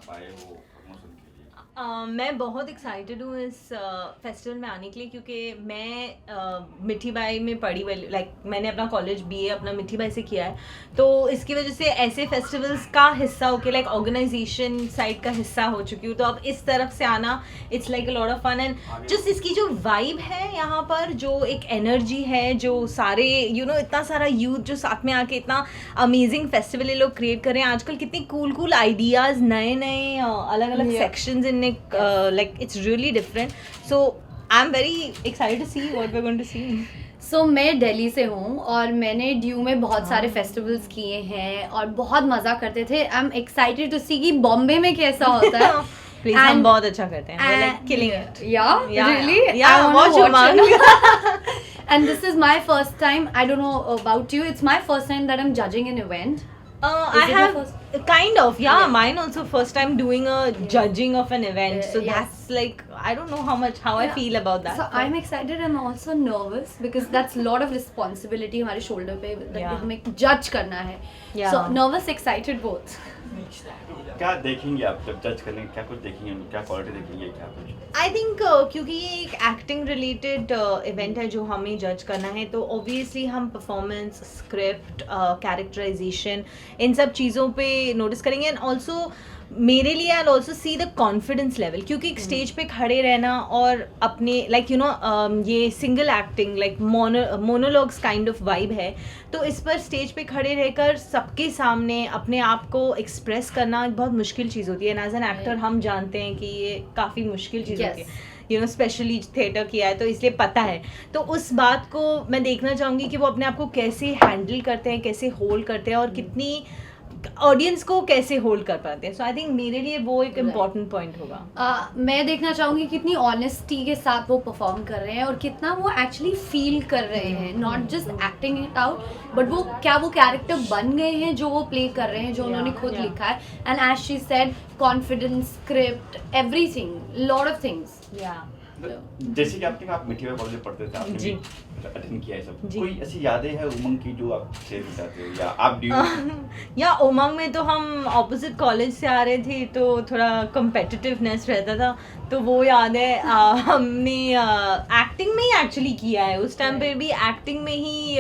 आप आए हो प्रमोशन के लिए? मैं बहुत एक्साइटेड हूँ इस फेस्टिवल में आने के लिए, क्योंकि मैं मिठी बाई में पढ़ी वाली, लाइक मैंने अपना कॉलेज बीए अपना मिठी बाई से किया है, तो इसकी वजह से ऐसे फेस्टिवल्स का हिस्सा होके लाइक ऑर्गेनाइजेशन साइड का हिस्सा हो चुकी हूँ, तो अब इस तरफ से आना it's like a lot of fun and just इसकी जो वाइब है यहाँ पर, जो एक एनर्जी है, जो सारे इतना सारा यूथ जो साथ में आके इतना अमेजिंग फेस्टिवल ये लोग क्रिएट कर रहे हैं आजकल, कितनी कूल आइडियाज, नए नए अलग अलग sections in like it's really different, so I am very excited to see what we are going to see. सो मैं दिल्ली से हूँ और मैंने ड्यू में बहुत सारे फेस्टिवल्स किए हैं और बहुत मज़ा करते थे. आई एम एक्साइटेड टू सी कि बॉम्बे में कैसा होता है. Please, हम बहुत अच्छा करते हैं. We're like killing it. Yeah, really? Yeah, I wanna watch watch it. And this is my first time. I don't know about you. It's my first time that I'm judging an event. I Is it your have first? kind of, yeah, Yeah. mine also first time doing a judging of an event, so Yes. that's like I don't know how I Yeah. feel about that. So I'm excited. I'm also nervous because that's a lot of responsibility हमारे shoulder पे that Yeah. हमें judge करना है. Yeah. So nervous, excited both. क्या देखेंगे आप जब जज करेंगे? क्या कुछ देखेंगे, क्या क्वालिटी देखेंगे, क्या कुछ? आई थिंक क्योंकि ये एक एक्टिंग रिलेटेड इवेंट है जो हमें जज करना है, तो ऑब्वियसली हम परफॉर्मेंस, स्क्रिप्ट, कैरेक्टराइजेशन, इन सब चीज़ों पे नोटिस करेंगे. एंड ऑल्सो मेरे लिए I also see the confidence level, क्योंकि एक स्टेज पे खड़े रहना और अपने लाइक ये single acting like monologues kind of vibe है, तो इस पर स्टेज पे खड़े रहकर सबके सामने अपने आप को एक्सप्रेस करना एक बहुत मुश्किल चीज़ होती है. एज एन एक्टर हम जानते हैं कि ये काफ़ी मुश्किल चीज़ होती है, स्पेशली थिएटर किया है तो इसलिए पता है. तो उस बात को मैं देखना चाहूँगी कि वो अपने आप को कैसे हैंडल करते हैं, कैसे होल्ड करते हैं और कितनी ऑडियंस को कैसे होल्ड कर पाते हैं. सो आई थिंक मेरे लिए वो एक इम्पॉर्टेंट पॉइंट होगा. मैं देखना चाहूँगी कितनी ऑनेस्टी के साथ वो परफॉर्म कर रहे हैं और कितना वो एक्चुअली फील कर रहे हैं, not just acting it out, but वो क्या वो कैरेक्टर बन गए हैं जो वो प्ले कर रहे हैं, जो उन्होंने खुद लिखा है. And as she said, confidence, script, everything, lot of things. जैसे कि आप मिठी बाई कॉलेज में पढ़ते थे, आपने जी. भी अटेंड किया है सब, जी. कोई ऐसी यादें हैं उमंग की जो आप शेयर कर चाहते हो, या आप ड्यू? या उमंग में तो हम ऑपोजिट कॉलेज से आ रहे थे, तो थोड़ा कम्पिटिटिवनेस रहता था, तो वो याद है. हमने एक्टिंग में ही एक्चुअली किया है, उस टाइम पे भी एक्टिंग में ही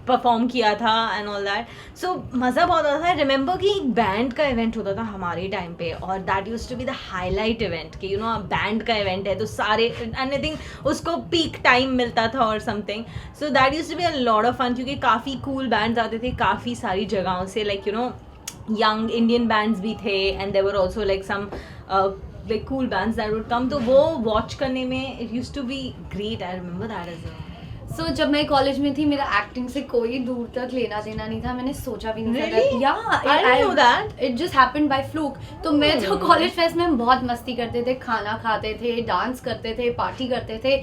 परफॉर्म किया था एंड ऑल दैट. सो मज़ा बहुत आता था. रिमेंबर कि एक बैंड का इवेंट होता था हमारे टाइम पे, और that use to be the highlight event कि बैंड का इवेंट है तो सारे एनीथिंग उसको पीक टाइम मिलता था और something. So that use to be a lot of fun, क्योंकि काफ़ी कूल बैंड्स आते थे काफ़ी सारी जगहों से, लाइक यंग इंडियन बैंड्स भी थे and there were also like some like cool bands that would come, तो वो वॉच करने में it used to be great. I remember that as well. सो जब मैं कॉलेज में थी मेरा एक्टिंग से कोई दूर तक लेना देना नहीं था, मैंने सोचा भी नहीं था. Really? I didn't know that. It just happened by fluke. तो मैं तो कॉलेज फेस्ट में हम बहुत मस्ती करते थे, खाना खाते थे, डांस करते थे, पार्टी करते थे,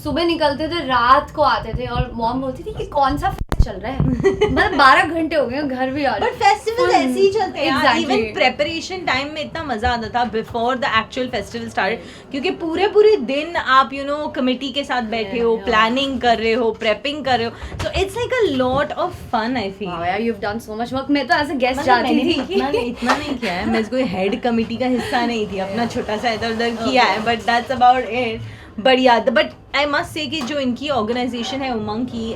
सुबह निकलते थे, रात को आते थे और मॉम बोलती थी कि कौन सा फेस्ट चल रहा है. मतलब 12 घंटे हो गए घर भी आ रहे. बट फेस्टिवल्स ऐसे ही चलते हैं. Exactly. इवन प्रेपरेशन टाइम में इतना मजा आता था before the actual festival start, क्योंकि पूरे दिन आप कमिटी के साथ बैठे हो, प्लानिंग कर रहे हो, प्रेपिंग कर रहे हो, so it's like a lot of fun. I feel Wow, yeah, you've done so much work. मैं तो एज अ गेस्ट जाती थी. इतना नहीं किया है, मैं कोई हेड कमिटी का हिस्सा नहीं थी, अपना छोटा सा इधर उधर किया है, but that's about it. But या बट आई मस्ट से कि जो इनकी ऑर्गेनाइजेशन है उमंग की,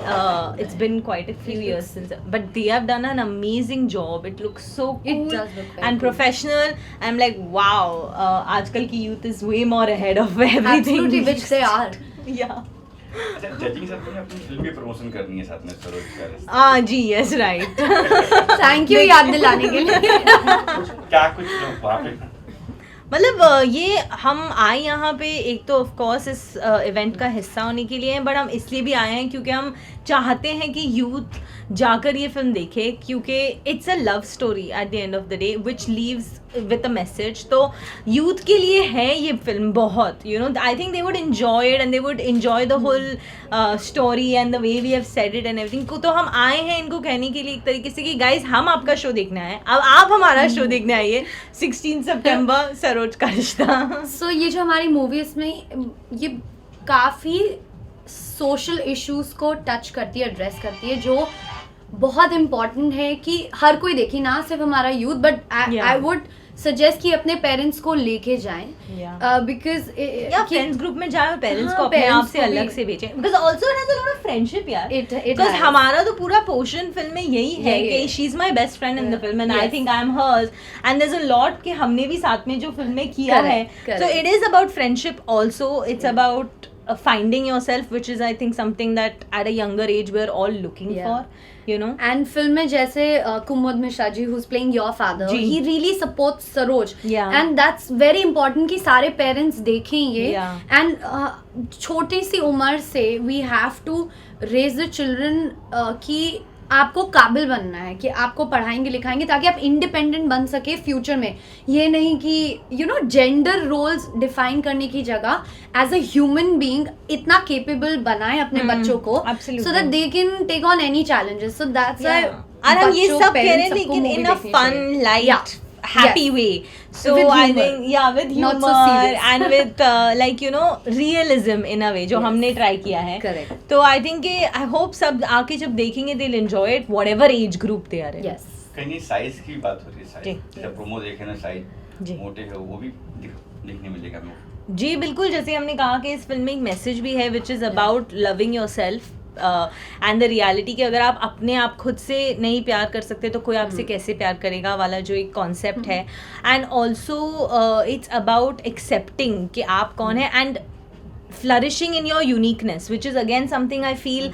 it's been quite a few years since, but they have done an amazing job. It looks so cool does look very and professional. I am like wow, आजकल की youth is way more ahead of everything. Absolutely, which they are. या अच्छा, judging साथ में अपनी film की promotion करनी है साथ में सरोज का रिश्ता. हाँ जी, यस राइट. थैंक यू याद दिलाने के लिए. क्या कुछ वहाँ पे मतलब ये हम आए यहाँ पे एक तो ऑफ कोर्स इस इवेंट का हिस्सा होने के लिए हैं, बट हम इसलिए भी आए हैं क्योंकि हम चाहते हैं कि यूथ जाकर ये फिल्म देखे, क्योंकि it's a love story at the end of the day which leaves with a message. तो यूथ के लिए है ये फिल्म बहुत, I think they would enjoy it and they would enjoy the whole story and the way we have said it and everything. तो हम आए हैं इनको कहने के लिए एक तरीके से कि गाइज हम आपका शो देखने आए, अब आप हमारा शो देखने आइए 16 सितंबर सरोज का रिश्ता. सो ये जो हमारी मूवी इसमें ये काफ़ी सोशल इश्यूज को टच करती है, एड्रेस करती है, जो बहुत इम्पॉर्टेंट है कि हर कोई देखे, ना सिर्फ हमारा youth, but I would suggest कि अपने पेरेंट्स को लेके जाएं बिकॉज या फ्रेंड्स ग्रुप में जाए, पेरेंट्स हाँ, को अपने parents आप से को अलग भी। से भेजें, because also it has a lot of friendship यार, It बिकॉज has. हमारा तो पूरा पोर्शन फिल्म में यही है यही कि है। She is my best friend in the Yeah. Film and I Yes. Think I am hers and there is a lot कि हमने भी साथ में जो फिल्म में किया Correct, है, correct. So it is about friendship also, it's about finding yourself, which is I think something that at a younger age we're all looking Yeah. for, you know. And film में जैसे Kumud Mishra ji who is playing your father, जी। He really supports Saroj Yeah. And that's very important कि सारे parents देखें ये। Yeah. And छोटी सी उम्र से we have to raise the children कि आपको काबिल बनना है, कि आपको पढ़ाएंगे लिखाएंगे ताकि आप इंडिपेंडेंट बन सके फ्यूचर में। ये नहीं कि you know gender roles define करने की जगह एज अ ह्यूमन बीइंग इतना केपेबल बनाए अपने बच्चों को, absolutely. So that they can take on any challenges. So that's और हम ये सब कह रहे हैं लेकिन in a fun light happy way, so With I humor. think with Not so humor serious. and with like realism in a way जो Yes. हमने try किया है। Correct. तो I think I hope सब आके जब देखेंगे they'll enjoy it whatever age group they are in। Yes कहीं साइज की बात हो रही है, जी। साइज जब प्रोमो देखे ना, जी। साइज मोटे है वो भी देखने मिलेगा हमें। जी बिल्कुल, जैसे हमने कहा कि इस फिल्म में एक मैसेज भी है which is about loving your self and the reality कि अगर आप अपने आप खुद से नहीं प्यार कर सकते तो कोई आपसे कैसे प्यार करेगा वाला जो एक कॉन्सेप्ट है। And also it's about accepting कि आप कौन है and flourishing in your uniqueness, which is again something I feel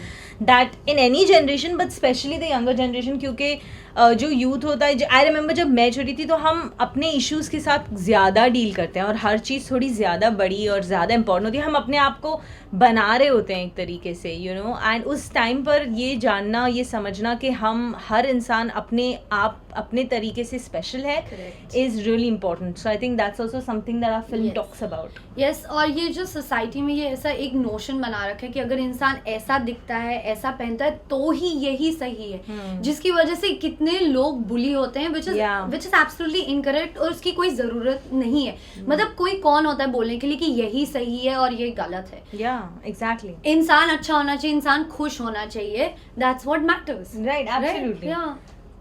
that in any generation but especially the younger generation, क्योंकि जो यूथ होता है, आई रिमेंबर जब मैं छोटी थी तो हम अपने इश्यूज़ के साथ ज़्यादा डील करते हैं और हर चीज़ थोड़ी ज़्यादा बड़ी और ज़्यादा इंपॉर्टेंट होती है, हम अपने आप को बना रहे होते हैं एक तरीके से, यू नो। एंड उस टाइम पर ये जानना, ये समझना कि हम हर इंसान अपने आप अपने तरीके से स्पेशल है Correct. Is really important. So I think that's also something that our film Yes. Talks about. Yes और ये जो सोसाइटी में ये ऐसा एक नोशन बना रखा है कि अगर इंसान ऐसा दिखता है, ऐसा पहनता है तो ही यही सही है, जिसकी वजह से कितने लोग बुली होते हैं, विच Yeah. इज एब्सोल्युटली इनकरेक्ट और उसकी कोई ज़रूरत नहीं है। मतलब कोई कौन होता है बोलने के लिए कि यही सही है और ये गलत है। या एग्जैक्टली, इंसान अच्छा होना चाहिए, इंसान खुश होना चाहिए, that's what matters. Right, absolutely.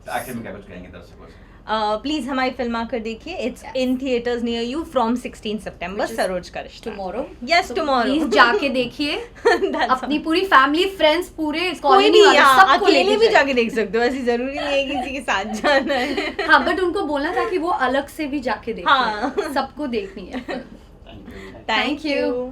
आखिर में क्या कुछ कहेंगे दर्शकों से? प्लीज हमारी फिल्म आकर देखिए, it's Yes. In theatres near you from 16 September, Which is Saroj का रिश्ता। Tomorrow, Yes, tomorrow. प्लीज जाके देखिए। That's अपनी पूरी फैमिली, फ्रेंड्स, पूरे कोई कॉलोनी भी, वाले हाँ, सबको अकेले लेके भी जाइए। जाके देख सकते हो, ऐसी जरूरी नहीं है किसी के साथ जाना है। हाँ बट उनको बोलना था कि वो अलग से भी जाके देखें। हाँ। सबको देखनी है। Thank you. Thank you.